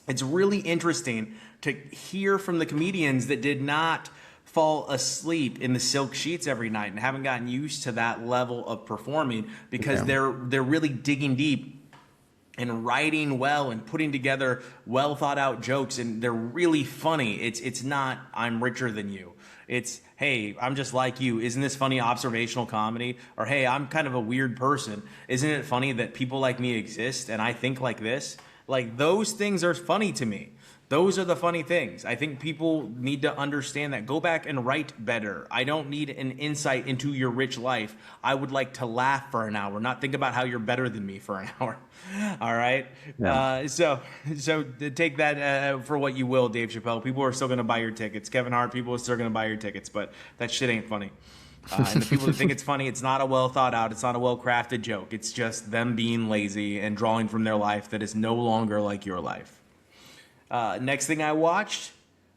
it's really interesting to hear from the comedians that did not fall asleep in the silk sheets every night and haven't gotten used to that level of performing, because they're really digging deep and writing well and putting together well thought out jokes, and they're really funny. It's not I'm richer than you. It's, hey, I'm just like you. Isn't this funny observational comedy? Or, hey, I'm kind of a weird person. Isn't it funny that people like me exist and I think like this? Like, those things are funny to me. Those are the funny things. I think people need to understand that. Go back and write better. I don't need an insight into your rich life. I would like to laugh for an hour, not think about how you're better than me for an hour. All right? Yeah. So take that for what you will, Dave Chappelle. People are still going to buy your tickets. Kevin Hart, people are still going to buy your tickets, but that shit ain't funny. And the people that think it's funny, it's not a well thought out, it's not a well crafted joke. It's just them being lazy and drawing from their life that is no longer like your life. Next thing I watched,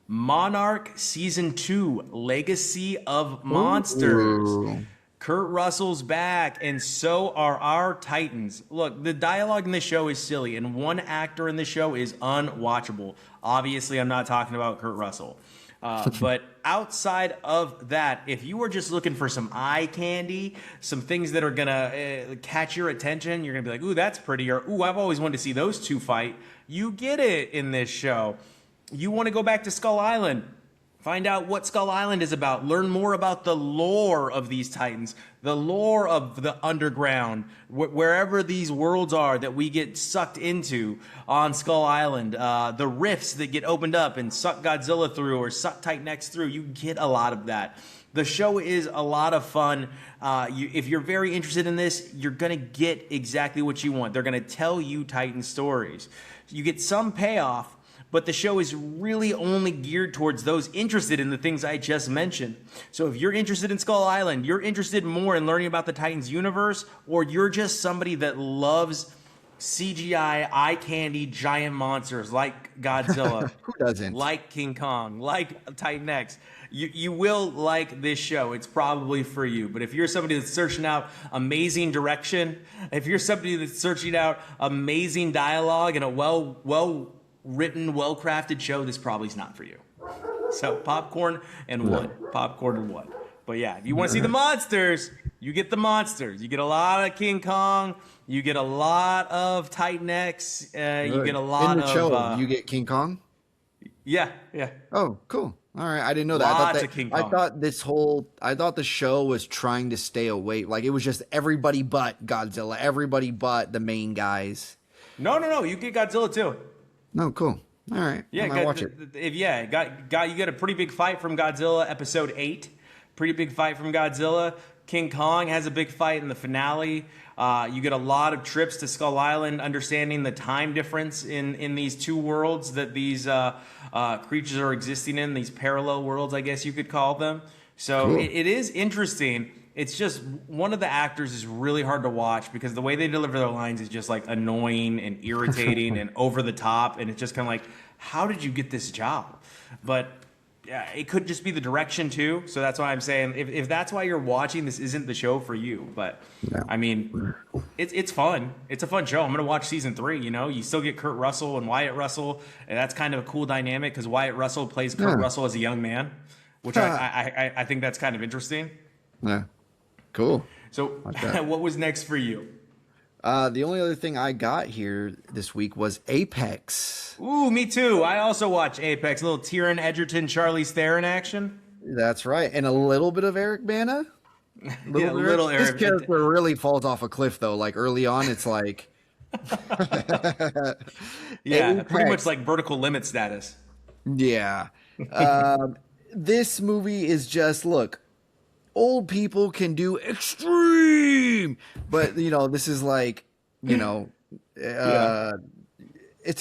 Monarch Season 2, Legacy of Monsters. Ooh. Kurt Russell's back, and so are our Titans. Look, the dialogue in the show is silly, and one actor in the show is unwatchable. Obviously, I'm not talking about Kurt Russell. But outside of that, if you were just looking for some eye candy, some things that are going to catch your attention, you're going to be like, ooh, that's pretty, or ooh, I've always wanted to see those two fight. You get it in this show. You want to go back to Skull Island. Find out what Skull Island is about. Learn more about the lore of these Titans, the lore of the underground, wherever these worlds are that we get sucked into on Skull Island. The rifts that get opened up and suck Godzilla through or suck Titan X through. You get a lot of that. The show is a lot of fun. If you're very interested in this, you're going to get exactly what you want. They're going to tell you Titan stories. You get some payoff, but the show is really only geared towards those interested in the things I just mentioned. So if you're interested in Skull Island, you're interested more in learning about the Titans universe, or you're just somebody that loves CGI, eye candy, giant monsters like Godzilla, Who doesn't? like King Kong, like Titan X, you will like this show. It's probably for you. But if you're somebody that's searching out amazing direction, if you're somebody that's searching out amazing dialogue and a well-written, well-crafted show, this probably is not for you. So popcorn and one. Popcorn and one. But yeah, if you want to see the monsters, You get the monsters. You get a lot of King Kong. You get a lot of Titan X. You get a In lot the of show, you get King Kong. yeah, yeah, Oh, cool. All right, I didn't know that. lots of King Kong. I thought the show was trying to stay away. Like it was just everybody but Godzilla, everybody but the main guys. No, no, no. You get Godzilla too. No, cool. All right, Yeah, I might watch it. got you get a pretty big fight from Godzilla episode 8. Pretty big fight from Godzilla. King Kong has a big fight in the finale. You get a lot of trips to Skull Island, understanding the time difference in these two worlds that these creatures are existing in, these parallel worlds, I guess you could call them. So Cool. it is interesting. It's just one of the actors is really hard to watch because the way they deliver their lines is just like annoying and irritating and over the top. And it's just kind of like, how did you get this job? But yeah, it could just be the direction too. So that's why I'm saying if that's why you're watching, this isn't the show for you. But No. I mean, it's fun. It's a fun show. I'm gonna watch season 3. You know, you still get Kurt Russell and Wyatt Russell, and that's kind of a cool dynamic because Wyatt Russell plays Kurt Yeah. Russell as a young man, which I think that's kind of interesting. Yeah, cool. So Like that. what was next for you? The only other thing I got here this week was Apex. Ooh, me too. I also watch Apex. A little Tyrion Edgerton, Charlize Theron action. That's right, and a little bit of Eric Bana. Yeah, little This Eric. character really falls off a cliff though. Like early on, it's like Yeah, Apex. pretty much like vertical limit status. Yeah. This movie is just look. Old people can do extreme, but this is like, it's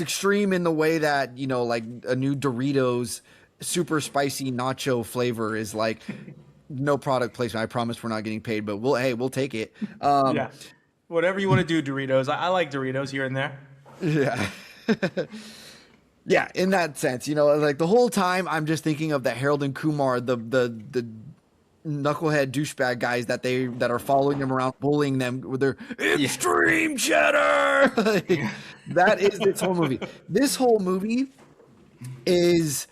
extreme in the way that like a new Doritos super spicy nacho flavor is like no product placement. I promise we're not getting paid, but we'll take it. Yeah, whatever you want to do, Doritos. I like Doritos here and there. Yeah. Yeah, in that sense, like the whole time I'm just thinking of the Harold and Kumar, the knucklehead douchebag guys that are following them around, bullying them with their extreme cheddar. Like, that is this whole movie. This whole movie is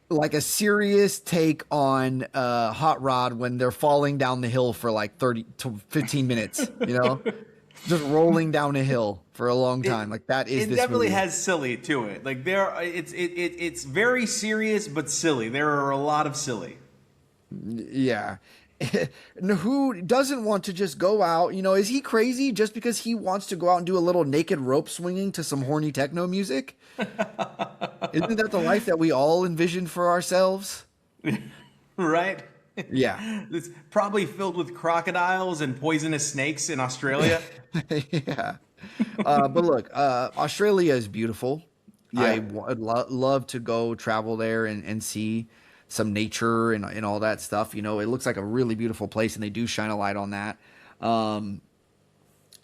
like a serious take on Hot Rod when they're falling down the hill for like 30 to 15 minutes, just rolling down a hill for a long time. Like that is It this definitely movie. has silly to it. Like it's very serious but silly. There are a lot of silly. Yeah. Who doesn't want to just go out? Is he crazy just because he wants to go out and do a little naked rope swinging to some horny techno music? Isn't that the life that we all envision for ourselves? Right? Yeah. It's probably filled with crocodiles and poisonous snakes in Australia. Yeah. But look, Australia is beautiful. Yeah. I would love to go travel there and see some nature and all that stuff. It looks like a really beautiful place, and they do shine a light on that.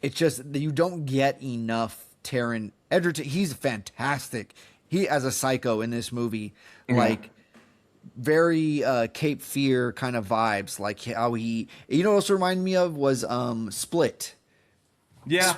It's just that you don't get enough Taron Egerton. He's fantastic. He as a psycho in this movie, like very Cape Fear kind of vibes. Like how he, what also reminded me of was Split. Yeah.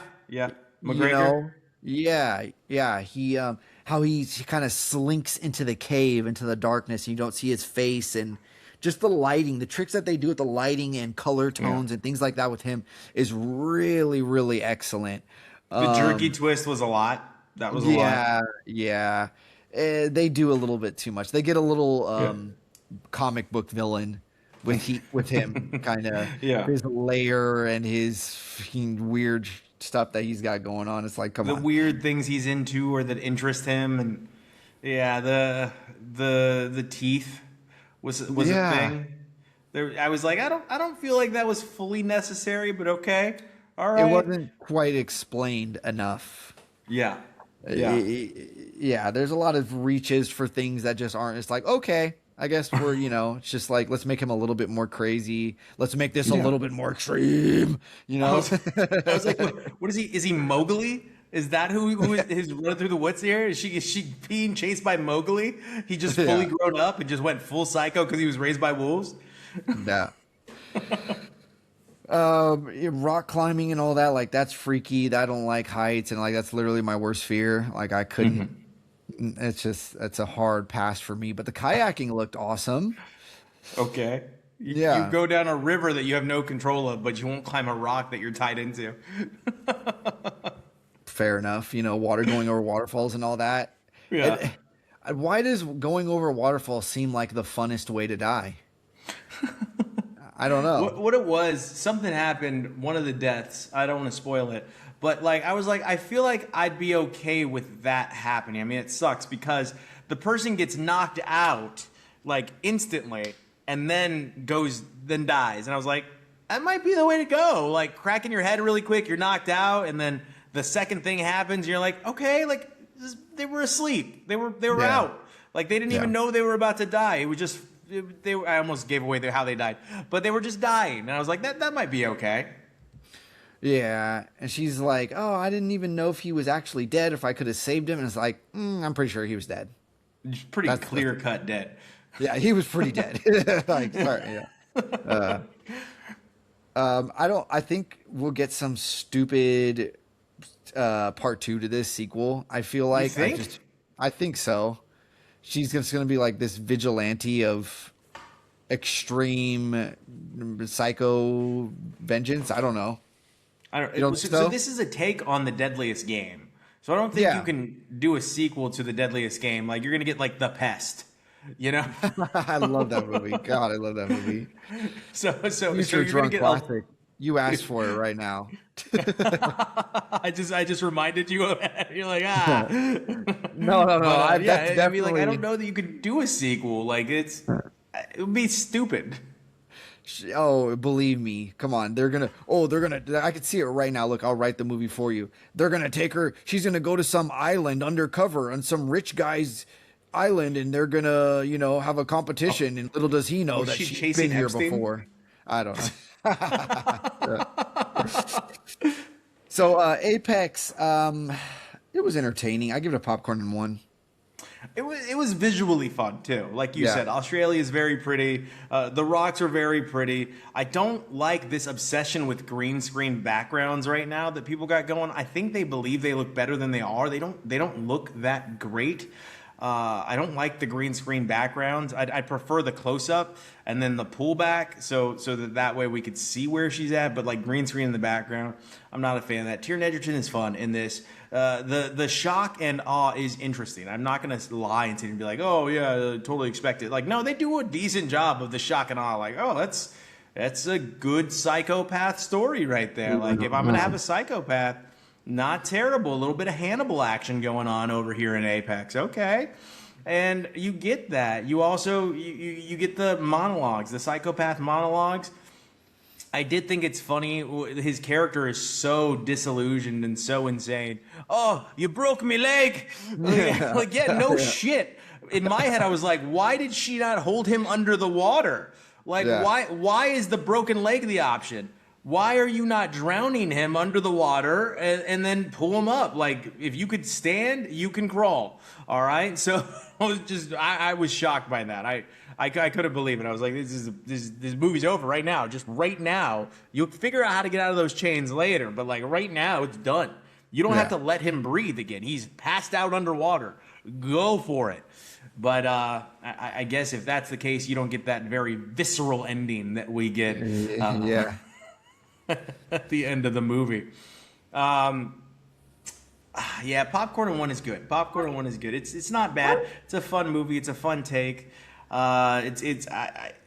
McGregor. Yeah. He how he kind of slinks into the cave, into the darkness, and you don't see his face, and just the lighting, the tricks that they do with the lighting and color tones and things like that with him is really, really excellent. The jerky twist was a lot. That was a lot. Yeah. They do a little bit too much. They get a little comic book villain with him, kind of his lair and his weird stuff that he's got going on. It's like, come on. The weird things he's into or that interest him, and the teeth was a thing. I was like, I don't feel like that was fully necessary, but okay, all right. It wasn't quite explained enough. Yeah. There's a lot of reaches for things that just aren't. It's like, okay, I guess we're, it's just like, let's make him a little bit more crazy. Let's make this a little bit more extreme, I was like, what is he? Is he Mowgli? Is that who is running through the woods here? Is she being chased by Mowgli? He just fully grown up and just went full psycho because he was raised by wolves? Yeah. Rock climbing and all that, like that's freaky. I don't like heights, and like that's literally my worst fear. Like I couldn't. It's a hard pass for me. But the kayaking looked awesome. Okay. You Yeah, go down a river that you have no control of, but you won't climb a rock that you're tied into. fair enough. Water going over waterfalls and all that. Yeah. It, why does going over a waterfall seem like the funnest way to die? I don't know. What it was, something happened, one of the deaths, I don't want to spoil it, but like I was like, I feel like I'd be okay with that happening. I mean, it sucks because the person gets knocked out like instantly and then dies. And I was like, that might be the way to go. Like cracking your head really quick, you're knocked out, and then the second thing happens, you're like, okay, like they were asleep. They were Yeah. out. Like they didn't Yeah. even know they were about to die. It was just I almost gave away how they died, but they were just dying, and I was like, that might be okay. Yeah, and she's like, "Oh, I didn't even know if he was actually dead. If I could have saved him." And it's like, I'm pretty sure he was dead. Pretty That's- clear cut dead. Yeah, he was pretty dead. Like, sorry, yeah. I don't. I think we'll get some stupid part 2 to this sequel. I feel like think? I think so. She's just gonna be like this vigilante of extreme psycho vengeance. I don't know. I don't. You don't So, think so? this is a take on the Deadliest Game. So I don't think Yeah. you can do a sequel to the Deadliest Game. Like you're gonna get like The Pest, you know. I love that movie. God, I love that movie. So Future you're gonna drunk get. classic. You asked for it right now. I just reminded you of it. You're like No. But, That's yeah. I mean, definitely. like I don't know that you could do a sequel. Like it would be stupid. Oh, believe me. Come on. They're gonna. I can see it right now. Look, I'll write the movie for you. They're gonna take her. She's gonna go to some island undercover on some rich guy's island, and they're gonna, have a competition. And little does he know that she she's chasing been here Epstein? before. I don't know. So Apex, it was entertaining. I give it a popcorn and 1. It was visually fun too. Like you Yeah. said, Australia is very pretty. The rocks are very pretty. I don't like this obsession with green screen backgrounds right now that people got going. I think they believe they look better than they are. They don't look that great. I don't like the green screen backgrounds. I prefer the close up and then the pullback, so that way we could see where she's at. But like green screen in the background, I'm not a fan of that. Tiernan Egerton is fun in this. The shock and awe is interesting. I'm not gonna lie and sit and be like, oh yeah, totally expected. Like no, they do a decent job of the shock and awe. Like oh, that's a good psychopath story right there. Like if I'm gonna have a psychopath. Not terrible. A little bit of Hannibal action going on over here in Apex. Okay. And you get that. You also you get the monologues, the psychopath monologues. I did think it's funny. His character is so disillusioned and so insane. Oh, you broke me leg. Like, yeah, no shit. In my head, I was like, why did she not hold him under the water? Like, Yeah. why is the broken leg the option? Why are you not drowning him under the water and then pull him up? Like, if you could stand, you can crawl. All right. So I was shocked by that. I couldn't believe it. I was like, this movie's over right now. Just right now. You'll figure out how to get out of those chains later. But like right now, it's done. You don't have to let him breathe again. He's passed out underwater. Go for it. But I guess if that's the case, you don't get that very visceral ending that we get. Yeah. At the end of the movie. Yeah, Popcorn and 1 is good. Popcorn and 1 is good. It's not bad. It's a fun movie. It's a fun take. I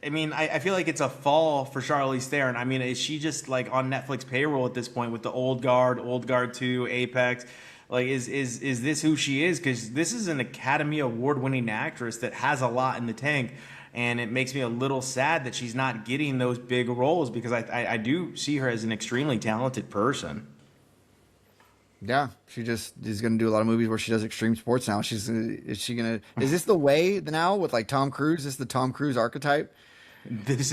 mean, I feel like it's a fall for Charlize Theron. I mean, is she just like on Netflix payroll at this point with the Old Guard 2, Apex? Like, is this who she is? Because this is an Academy Award-winning actress that has a lot in the tank. And it makes me a little sad that she's not getting those big roles because I do see her as an extremely talented person. Yeah, she just is going to do a lot of movies where she does extreme sports now. Is this the way now with like Tom Cruise? Is this the Tom Cruise archetype? This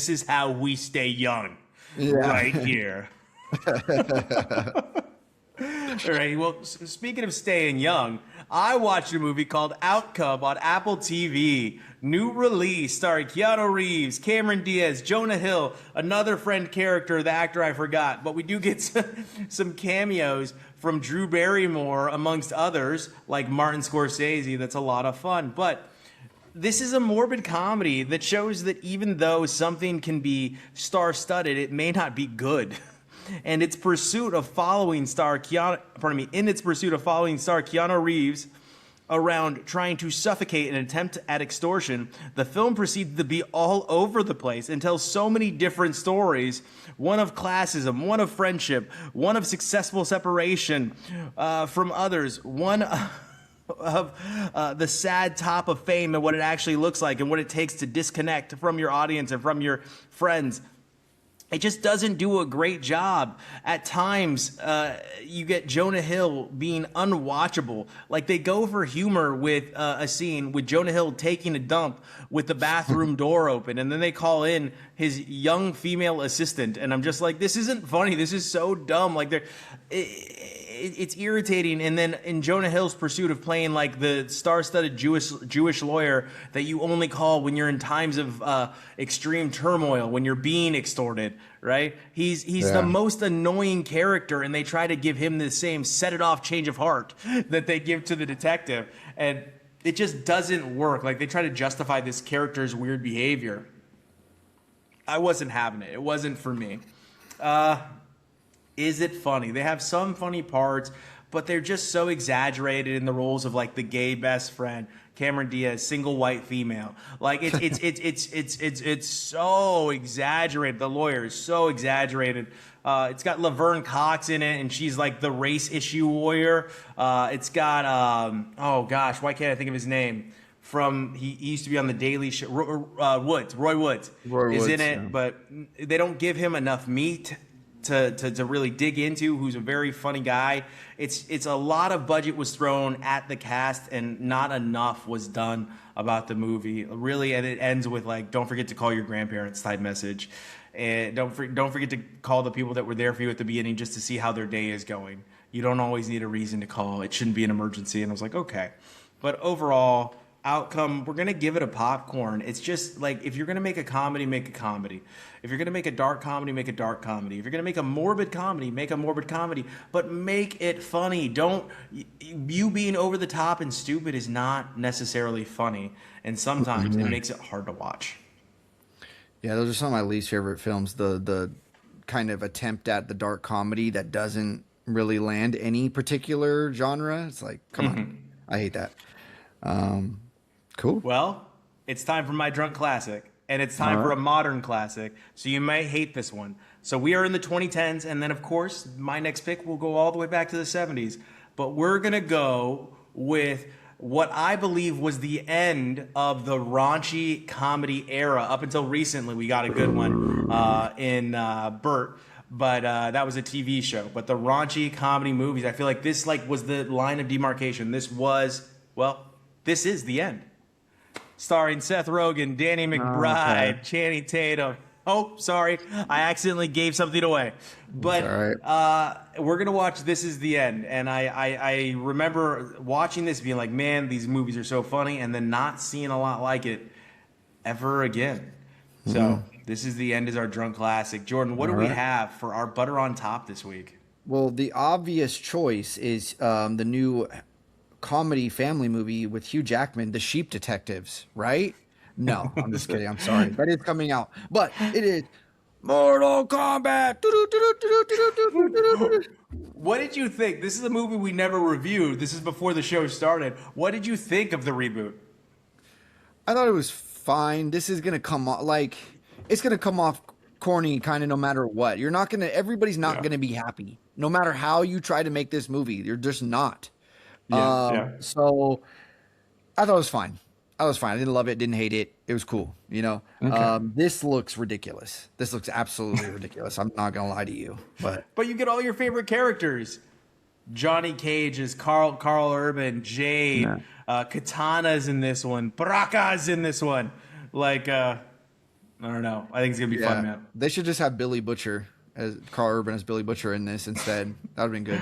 is how we stay young, Yeah. right here. All right. Well, speaking of staying young, I watched a movie called Outcome on Apple TV. New release starring Keanu Reeves, Cameron Diaz, Jonah Hill, another friend character, the actor I forgot. But we do get some cameos from Drew Barrymore, amongst others, like Martin Scorsese. That's a lot of fun. But this is a morbid comedy that shows that even though something can be star-studded, it may not be good. And its pursuit of following star Keanu, in its pursuit of following star Keanu Reeves around trying to suffocate an attempt at extortion, the film proceeds to be all over the place and tells so many different stories. One of classism, one of friendship, one of successful separation from others, one of the sad top of fame and what it actually looks like and what it takes to disconnect from your audience and from your friends. It just doesn't do a great job. At times, you get Jonah Hill being unwatchable. Like, they go for humor with a scene with Jonah Hill taking a dump with the bathroom door open, and then they call in his young female assistant, and I'm just like, this isn't funny. This is so dumb. Like, it's irritating. And then in Jonah Hill's pursuit of playing like the star-studded Jewish lawyer that you only call when you're in times of extreme turmoil, when you're being extorted, right? He's the most annoying character, and they try to give him the same set-it-off change of heart that they give to the detective, and it just doesn't work. Like, they try to justify this character's weird behavior. I wasn't having it. It wasn't for me. Is it funny? They have some funny parts, but they're just so exaggerated in the roles of like the gay best friend, Cameron Diaz, single white female. Like it's so exaggerated. The lawyer is so exaggerated. It's got Laverne Cox in it, and she's like the race issue lawyer. It's got oh gosh, why can't I think of his name? He used to be on the Daily Show. Roy Woods is in it, but they don't give him enough meat to really dig into, who's a very funny guy. It's a lot of budget was thrown at the cast and not enough was done about the movie. Really, and it ends with like, don't forget to call your grandparents type message. And don't forget to call the people that were there for you at the beginning just to see how their day is going. You don't always need a reason to call. It shouldn't be an emergency. And I was like, okay. But overall, outcome, we're going to give it a popcorn. It's just like, if you're going to make a comedy, make a comedy. If you're going to make a dark comedy, make a dark comedy. If you're going to make a morbid comedy, make a morbid comedy, but make it funny. You being over the top and stupid is not necessarily funny, and sometimes it makes it hard to watch. Yeah, those are some of my least favorite films. The kind of attempt at the dark comedy that doesn't really land any particular genre. It's like, come on. I hate that. Cool. Well, it's time for my drunk classic, and it's time for a modern classic, so you might hate this one. So we are in the 2010s, and then, of course, my next pick will go all the way back to the 70s. But we're going to go with what I believe was the end of the raunchy comedy era. Up until recently, we got a good one in Burt, but that was a TV show. But the raunchy comedy movies, I feel like this was the line of demarcation. This is the end. Starring Seth Rogen, Danny McBride, Channing Tatum. Oh, sorry. I accidentally gave something away. But we're going to watch This Is the End. And I remember watching this being like, man, these movies are so funny, and then not seeing a lot like it ever again. So This Is the End is our drunk classic. Jordan, what do we have for our butter on top this week? Well, the obvious choice is the new comedy family movie with Hugh Jackman, The Sheep Detectives, right? No, I'm just kidding. I'm sorry. That is coming out. But it is Mortal Kombat. What did you think? This is a movie we never reviewed. This is before the show started. What did you think of the reboot? I thought it was fine. This is going to come off it's going to come off corny kind of no matter what. Everybody's not going to be happy. No matter how you try to make this movie, you're just not. So I thought it was fine. I didn't love it, didn't hate it. It was cool, This looks ridiculous. This looks absolutely ridiculous. I'm not gonna lie to you, but you get all your favorite characters. Johnny Cage is Carl Urban, Jade, Katana's in this one, Baraka's in this one. I don't know. I think it's gonna be fun, man. They should just have Billy Butcher as Carl Urban as Billy Butcher in this instead. That would've been good.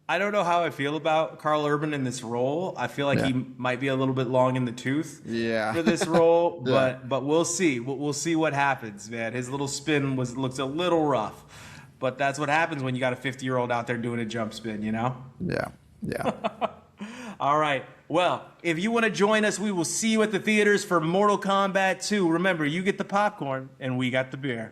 I don't know how I feel about Carl Urban in this role. I feel like he might be a little bit long in the tooth for this role, but we'll see. We'll see what happens, man. His little spin looks a little rough, but that's what happens when you got a 50-year-old out there doing a jump spin, Yeah. All right. Well, if you want to join us, we will see you at the theaters for Mortal Kombat 2. Remember, you get the popcorn and we got the beer.